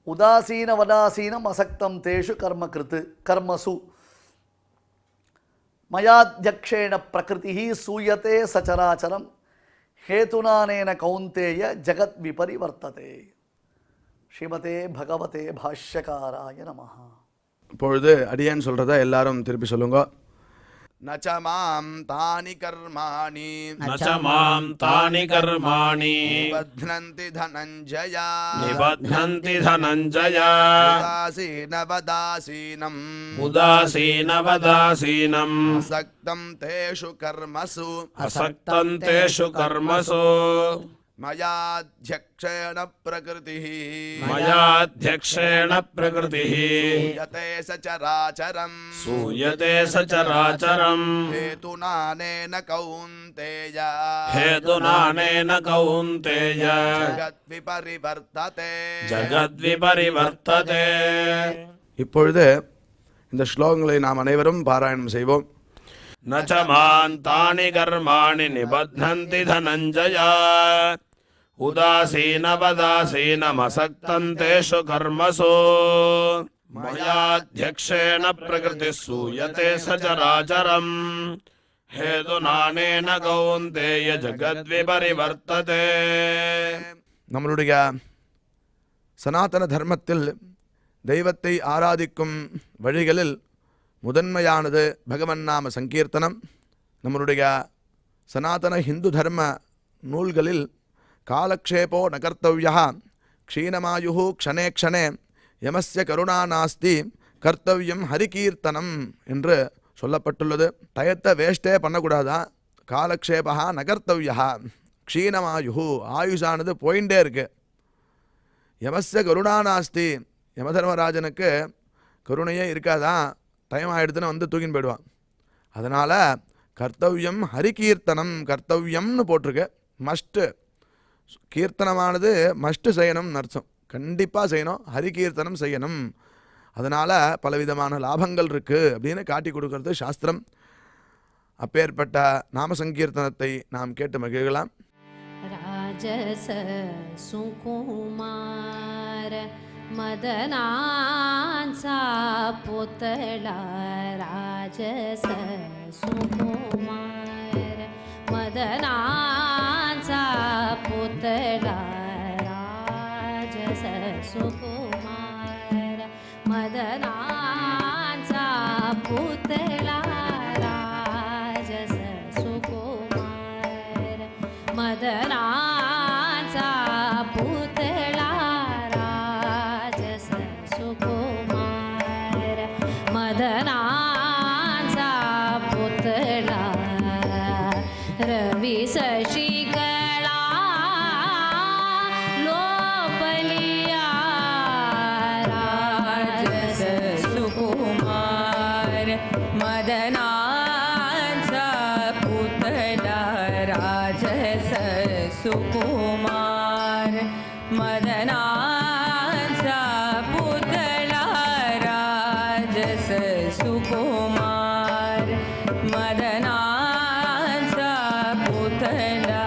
உதாசீன வதாசீனம் அசக்தம் தேஷு கர்மகிருத்து கர்மசு மயாத்யக்ஷேண பிரகிருதி சூயத்தே சச்சராச்சரம் ஹேதுனானேன கௌந்தேய ஜகத் விபரிவர்த்ததே. ஸ்ரீமதே பகவதே பாஷ்யகாராய நமஹ. இப்பொழுது அடியேன் சொல்கிறத எல்லாரும் திருப்பி சொல்லுங்க. நச்சமாம் தானி கர்மாணி न च मां तानि कर्माणि நிபத்னந்தி தனஞ்சயா निबध्नन्ति धनञ्जय உதாசீனவதாசீனம் उदासीनवदासीनम् அசக்தம் தேஷு கர்மசு असक्तं तेषु कर्मसु மயாத்யக்ஷேண பிரகிருதிः मयाध्यक्षेण प्रकृतिः யதே சச்சராச்சரம் सूयते सचराचरम् ஹேதுனானேன கௌந்தேய हेतुनानेन कौन्तेय ஜகத்விபரிவர்த்ததே. जगद्विपरिवर्तते. இப்பொழுது இந்த ஸ்லோகங்களை நாம் அனைவரும் பாராயணம் செய்வோம். न च मां तानि कर्माणि निबध्नन्ति धनञ्जय उदासीनवदासीनमसक्तं तेषु कर्मसु मयाध्यक्षेण प्रकृतिः सूयते सचराचरम् हेतुनानेन कौन्तेय जगद्विपरिवर्तते. நம்மளுடைய சனாதன தர்மத்தில் தெய்வத்தை ஆராதிக்கும் வழிகளில் முதன்மையானது பகவன் நாம சங்கீர்த்தனம். நம்மளுடைய சனாதன ஹிந்து தர்ம நூல்களில் காலக்ஷேபோ நகர்த்தவ்யா க்ஷீணமாயு க்ஷணே க்ஷணே யமஸ்ய கருணா நாஸ்தி கர்த்தவ்யம் ஹரிகீர்த்தனம் என்று சொல்லப்பட்டுள்ளது. டயத்தை வேஸ்டே பண்ணக்கூடாதா. காலக்ஷேபா நகர்த்தவ்யா க்ஷீணமாயு ஆயுஷானது போயிண்டே இருக்கு. யமஸ்ய கருணா நாஸ்தி யமதர்மராஜனுக்கு கருணையே இருக்காதான். டைம் ஆகிடுதுன்னு வந்து தூக்கின்னு போயிடுவான். அதனால் கர்த்தவ்யம் ஹரிகீர்த்தனம் கர்த்தவ்யம்னு போட்டிருக்கு. மஸ்ட்டு கீர்த்தனமானது மஸ்ட்டு செய்யணும்னு அர்த்தம். கண்டிப்பாக செய்யணும், ஹரிகீர்த்தனம் செய்யணும். அதனால் பலவிதமான லாபங்கள் இருக்குது அப்படின்னு காட்டி கொடுக்கறது சாஸ்திரம். அப்பேற்பட்ட நாம சங்கீர்த்தனத்தை நாம் கேட்டு மகிழலாம். राजस सुकुमार मदनांचा पुतळा राजस सुकुमार मदनांचा पुतळा राजस सुकुमार मदनांचा पुतळा राजस सुकुमार मदनांचा पुतळा राजस सुकुमार मदनांचा पुतळा रवी शशिकला लोपलिया राजस सुकुमार मदनाचा पुतळा राजस सुकुमार मदनाचा पुतळा राजस सुकुमार मदनाचा पुतळा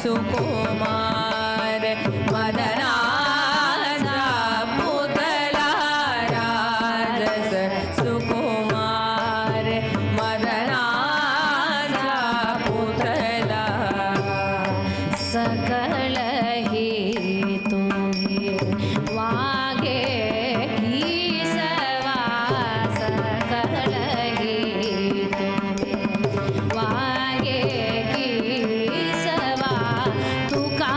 सुकुमार मदनाचा पुतळा राजस सुकुमार मदनाचा पुतळा सकल ही तुम्ही वागे की सवा सकल ही तुम्ही वागे की सवा तुका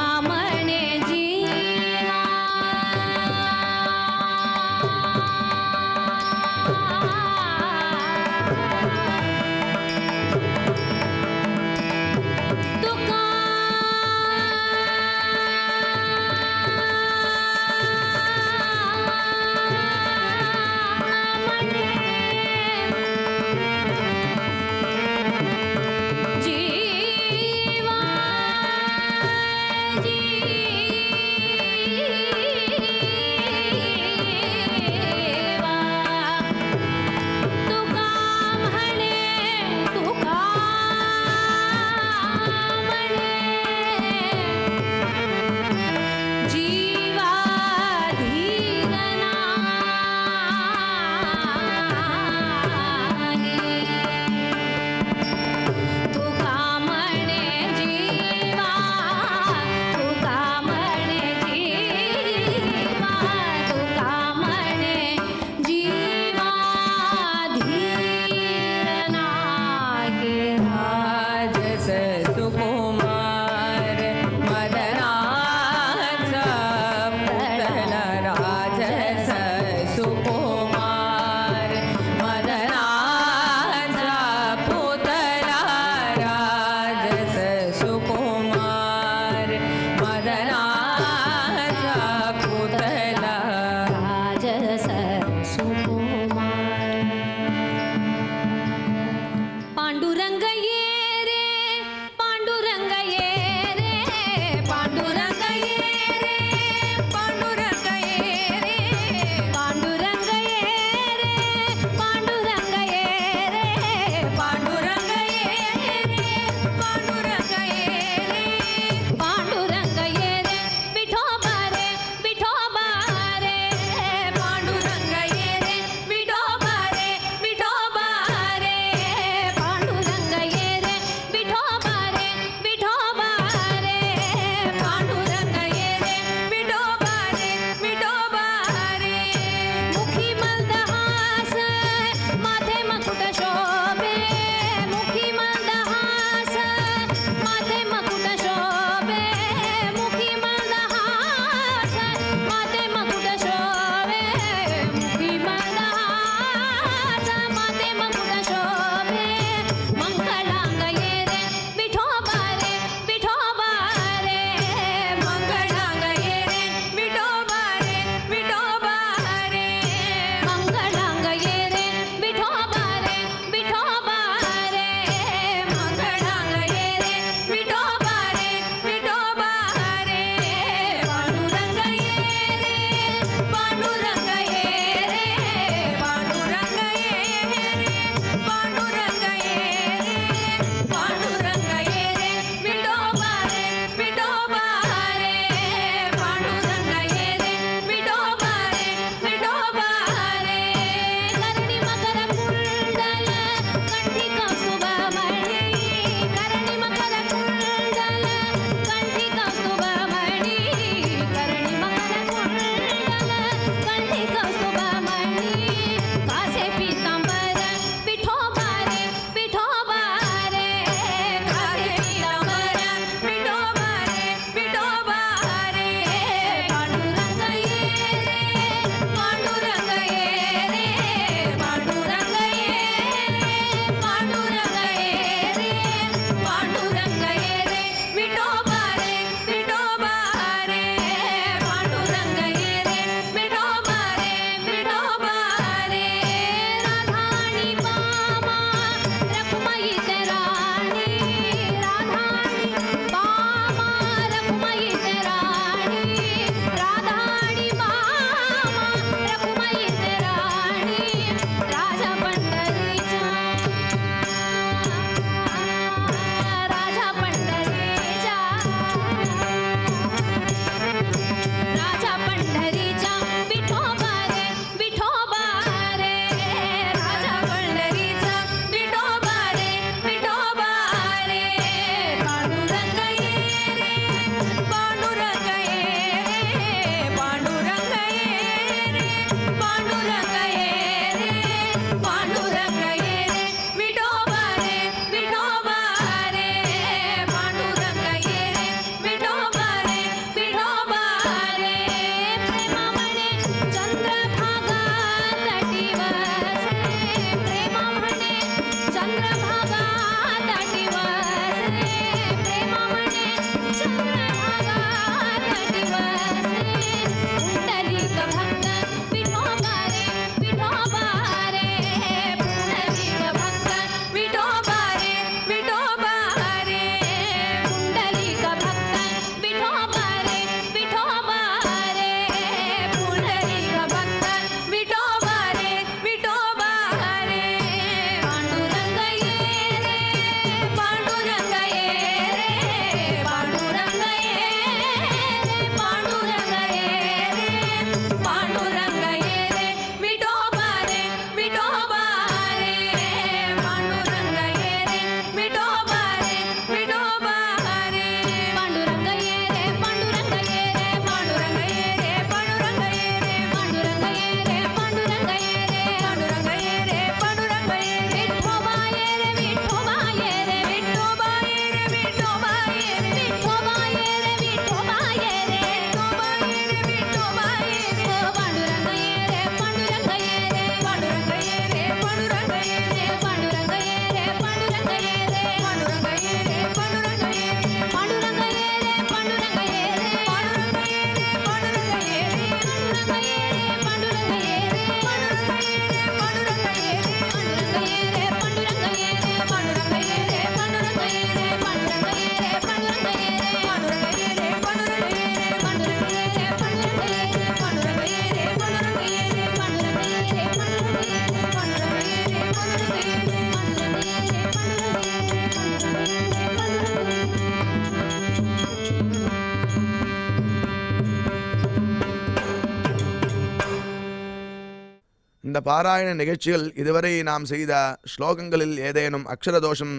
இந்த பாராயண நிகழ்ச்சியில் இதுவரை நாம் செய்த ஸ்லோகங்களில் ஏதேனும் அக்ஷர தோஷம்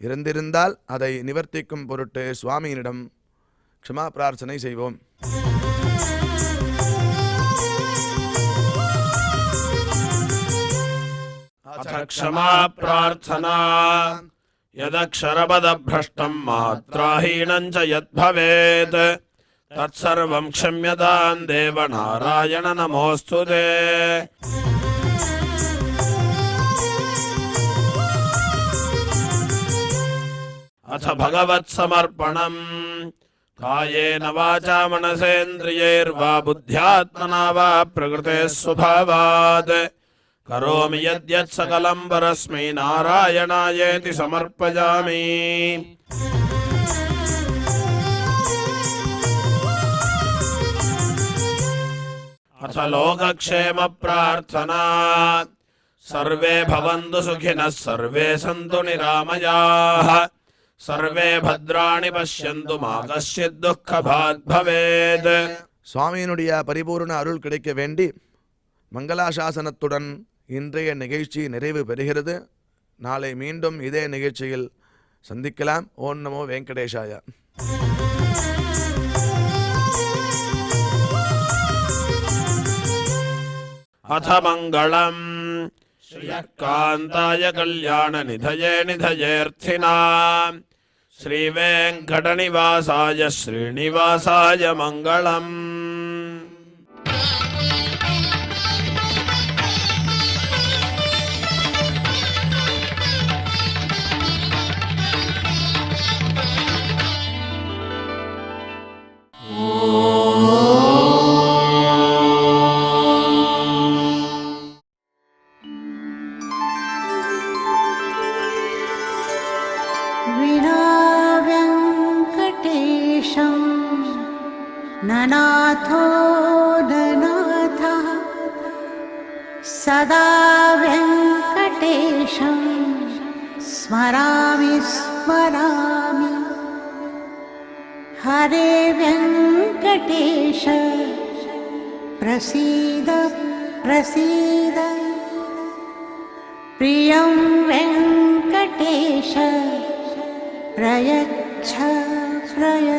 இருந்திருந்தால் அதை நிவர்த்திக்கும் பொருட்டு சுவாமியினிடம் க்ஷமா பிரார்த்தனை செய்வோம். अथ क्षमा प्रार्थना यदक्षरपदभ्रष्टं मात्राहीनं च यद्भवेत् तत्सर्वं क्षम्यतां देव नारायण नमोऽस्तु ते। अथ भगवत्समर्पणम् कायेन वाचा मनसेन्द्रियैर्वा बुद्ध्यात्मना वा प्रकृतेः स्वभावात् करोमि यद्यत् सकलं परस्मै नारायणायेति समर्पयामि। अथ लोकक्षेम प्रार्थना सर्वे भवन्तु सुखिनः सर्वे सन्तु निरामयाः सर्वे भद्राणि पश्यन्तु मा कश्चित् दुःखभाग् भवेत्. சுவாமியினுடைய பரிபூர்ண அருள் கிடைக்க வேண்டி மங்களாசாசனத்துடன் இன்றைய நிகழ்ச்சி நிறைவு பெறுகிறது. நாளை மீண்டும் இதே நிகழ்ச்சியில் சந்திக்கலாம். ஓம் நமோ வெங்கடேஷாய. अथ मङ्गलम् श्रीकान्ताय कल्याणनिधये निधयेऽर्थिनाम् श्रीवेङ्कटनिवासाय श्रीनिवासाय मङ्गलम्. विनाव्यङ्कटेशं ननाथो ननाथः सदा व्यङ्कटेशं स्मरामि स्मरामि हरे व्यङ्कटेश प्रसीद प्रसीद प्रियं वेङ्कटेश प्रयच्छ प्रयच्छ